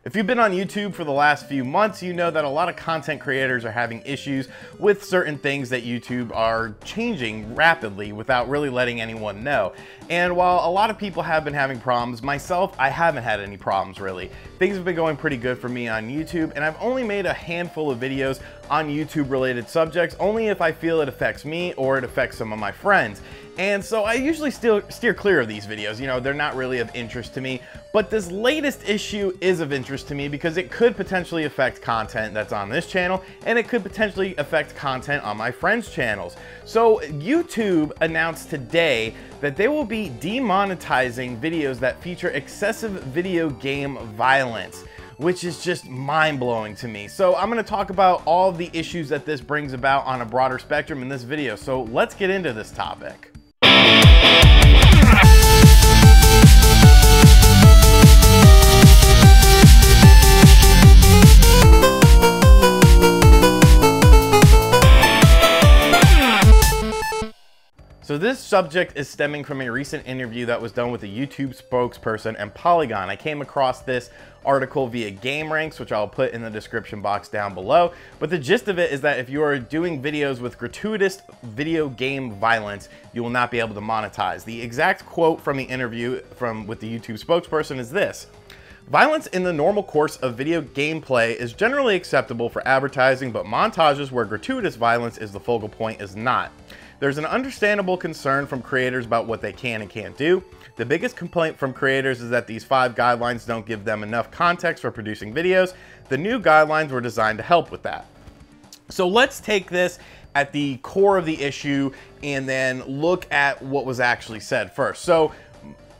If you've been on YouTube for the last few months, you know that a lot of content creators are having issues with certain things that YouTube are changing rapidly without really letting anyone know. And while a lot of people have been having problems, myself, I haven't had any problems really. Things have been going pretty good for me on YouTube, and I've only made a handful of videos on YouTube related subjects, only if I feel it affects me or it affects some of my friends. And so I usually still steer clear of these videos. You know, they're not really of interest to me, but this latest issue is of interest to me because it could potentially affect content that's on this channel, and it could potentially affect content on my friends' channels. So YouTube announced today that they will be demonetizing videos that feature excessive video game violence, which is just mind-blowing to me. So I'm going to talk about all of the issues that this brings about on a broader spectrum in this video. So let's get into this topic. So this subject is stemming from a recent interview that was done with a YouTube spokesperson and Polygon. I came across this article via GameRanks, which I'll put in the description box down below. But the gist of it is that if you are doing videos with gratuitous video game violence, you will not be able to monetize. The exact quote from the interview with the YouTube spokesperson is this: "Violence in the normal course of video gameplay is generally acceptable for advertising, but montages where gratuitous violence is the focal point is not. There's an understandable concern from creators about what they can and can't do. The biggest complaint from creators is that these 5 guidelines don't give them enough context for producing videos. The new guidelines were designed to help with that." So let's take this at the core of the issue and then look at what was actually said first. So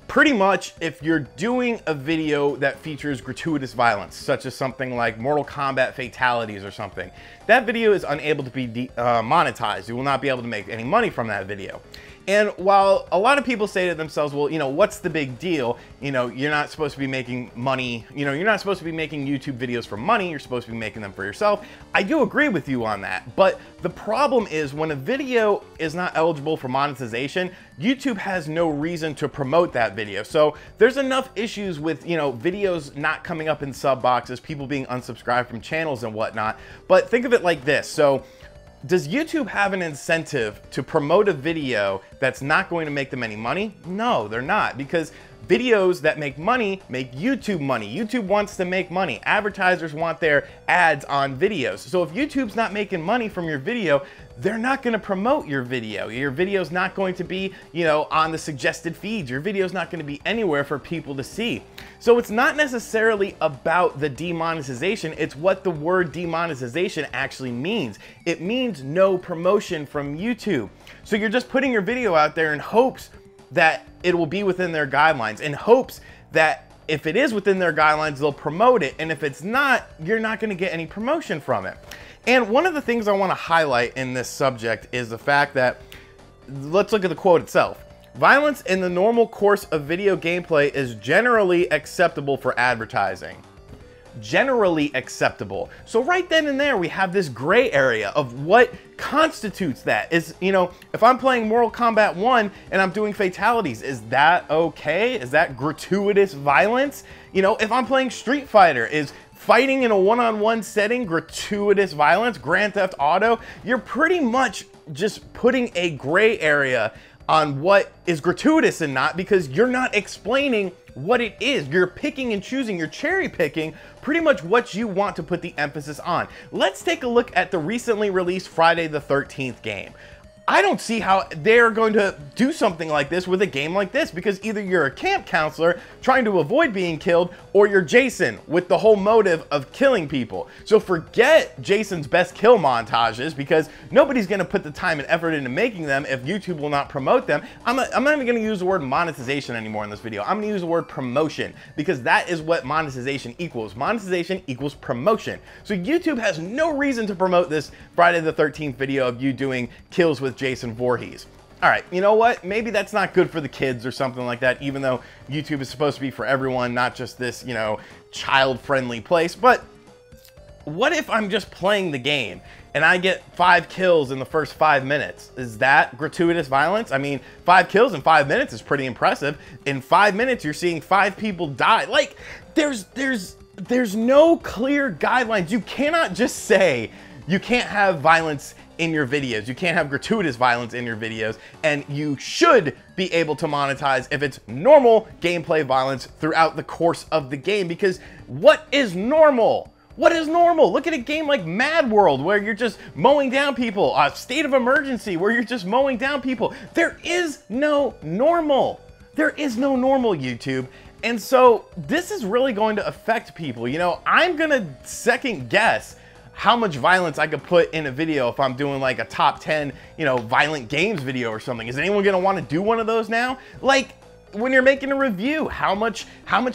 pretty much, if you're doing a video that features gratuitous violence, such as something like Mortal Kombat fatalities or something, that video is unable to be monetized. You will not be able to make any money from that video. And while a lot of people say to themselves, well, you know, what's the big deal? You know, you're not supposed to be making money. You know, you're not supposed to be making YouTube videos for money. You're supposed to be making them for yourself. I do agree with you on that. But the problem is when a video is not eligible for monetization, YouTube has no reason to promote that video. So there's enough issues with, you know, videos not coming up in sub boxes, people being unsubscribed from channels and whatnot. But think of it like this. So does YouTube have an incentive to promote a video that's not going to make them any money? No, they're not, because videos that make money make YouTube money. YouTube wants to make money. Advertisers want their ads on videos. So if YouTube's not making money from your video, they're not going to promote your video. Your video's not going to be, you know, on the suggested feeds. Your video's not going to be anywhere for people to see. So it's not necessarily about the demonetization. It's what the word demonetization actually means. It means no promotion from YouTube. So you're just putting your video out there in hopes that it will be within their guidelines, in hopes that if it is within their guidelines, they'll promote it. And if it's not, you're not going to get any promotion from it. And one of the things I want to highlight in this subject is the fact that, let's look at the quote itself. "Violence in the normal course of video gameplay is generally acceptable for advertising." Generally acceptable. So right then and there, we have this gray area of what constitutes that. Is, you know, if I'm playing Mortal Kombat 1 and I'm doing fatalities, is that okay? Is that gratuitous violence? You know, if I'm playing Street Fighter, is fighting in a one-on-one setting gratuitous violence? Grand Theft Auto? You're pretty much just putting a gray area on what is gratuitous and not, because you're not explaining what it is. You're picking and choosing, you're cherry picking pretty much what you want to put the emphasis on. Let's take a look at the recently released Friday the 13th game. I don't see how they're going to do something like this with a game like this, because either you're a camp counselor trying to avoid being killed, or you're Jason with the whole motive of killing people. So forget Jason's best kill montages, because nobody's going to put the time and effort into making them if YouTube will not promote them. I'm not even going to use the word monetization anymore in this video. I'm going to use the word promotion, because that is what monetization equals. Monetization equals promotion. So YouTube has no reason to promote this Friday the 13th video of you doing kills with Jason Voorhees. All right, you know what? Maybe that's not good for the kids or something like that, even though YouTube is supposed to be for everyone, not just this, you know, child-friendly place. But what if I'm just playing the game and I get 5 kills in the first 5 minutes? Is that gratuitous violence? I mean, 5 kills in 5 minutes is pretty impressive. In 5 minutes, you're seeing 5 people die. Like, there's there's no clear guidelines. You cannot just say you can't have violence in your videos. You can't have gratuitous violence in your videos, and you should be able to monetize if it's normal gameplay violence throughout the course of the game, because what is normal? What is normal? Look at a game like Mad World where you're just mowing down people, State of Emergency where you're just mowing down people. There is no normal. There is no normal, YouTube. And so this is really going to affect people. You know, I'm gonna second guess how much violence I could put in a video if I'm doing like a top 10, you know, violent games video or something. Is anyone gonna wanna do one of those now? Like, when you're making a review, how much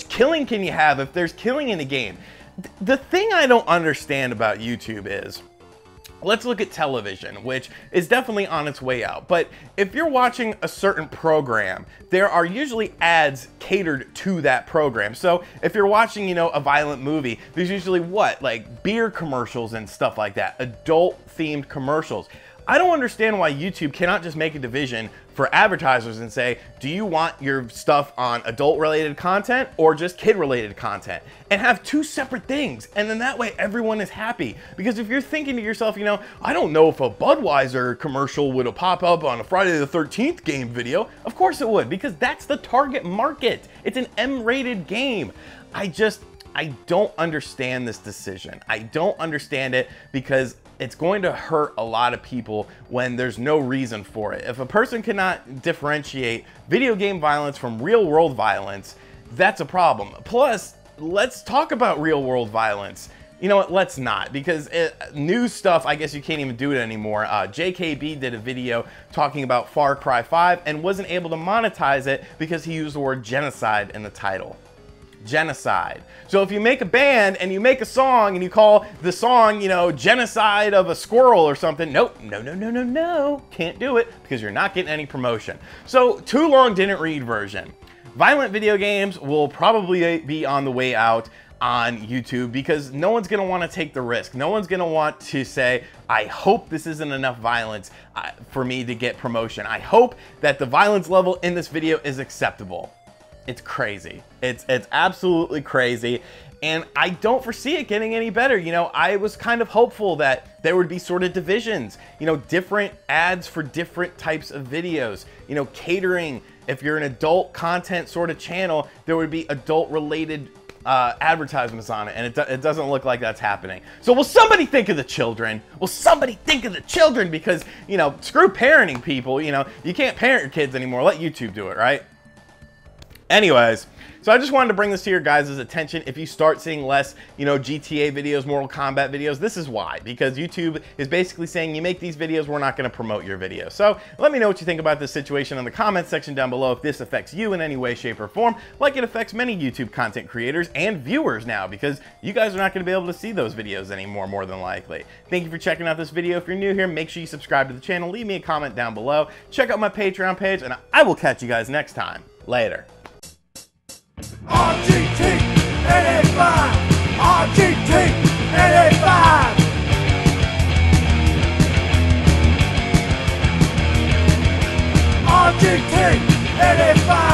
killing can you have if there's killing in a game? The thing I don't understand about YouTube is, let's look at television, which is definitely on its way out. But if you're watching a certain program, there are usually ads catered to that program. So if you're watching, you know, a violent movie, there's usually what? Like beer commercials and stuff like that, adult-themed commercials. I don't understand why YouTube cannot just make a division for advertisers and say, do you want your stuff on adult-related content or just kid-related content? And have two separate things. And then that way everyone is happy. Because if you're thinking to yourself, you know, I don't know if a Budweiser commercial would pop up on a Friday the 13th game video. Of course it would, because that's the target market. It's an M-rated game. I don't understand this decision. I don't understand it because it's going to hurt a lot of people when there's no reason for it. If a person cannot differentiate video game violence from real world violence, that's a problem. Plus, let's talk about real world violence. You know what, let's not, because news stuff, I guess you can't even do it anymore. JKB did a video talking about Far Cry 5 and wasn't able to monetize it because he used the word genocide in the title. Genocide. So if you make a band and you make a song and you call the song, you know, Genocide of a Squirrel or something, nope, no, can't do it because you're not getting any promotion. So Too Long Didn't Read version. Violent video games will probably be on the way out on YouTube because no one's going to want to take the risk. No one's going to want to say, I hope this isn't enough violence for me to get promotion. I hope that the violence level in this video is acceptable. It's crazy. It's absolutely crazy. And I don't foresee it getting any better. You know, I was kind of hopeful that there would be sort of divisions, you know, different ads for different types of videos, you know, catering. If you're an adult content sort of channel, there would be adult related advertisements on it, and it doesn't look like that's happening. So will somebody think of the children? Will somebody think of the children? Because, you know, screw parenting people, you know, you can't parent your kids anymore. Let YouTube do it, right? Anyways, so I just wanted to bring this to your guys' attention. If you start seeing less, you know, GTA videos, Mortal Kombat videos, this is why. Because YouTube is basically saying, you make these videos, we're not going to promote your videos. So let me know what you think about this situation in the comments section down below if this affects you in any way, shape, or form, like it affects many YouTube content creators and viewers now, because you guys are not going to be able to see those videos anymore, more than likely. Thank you for checking out this video. If you're new here, make sure you subscribe to the channel, leave me a comment down below, check out my Patreon page, and I will catch you guys next time. Later. RGT 85, RGT 85. RGT 85.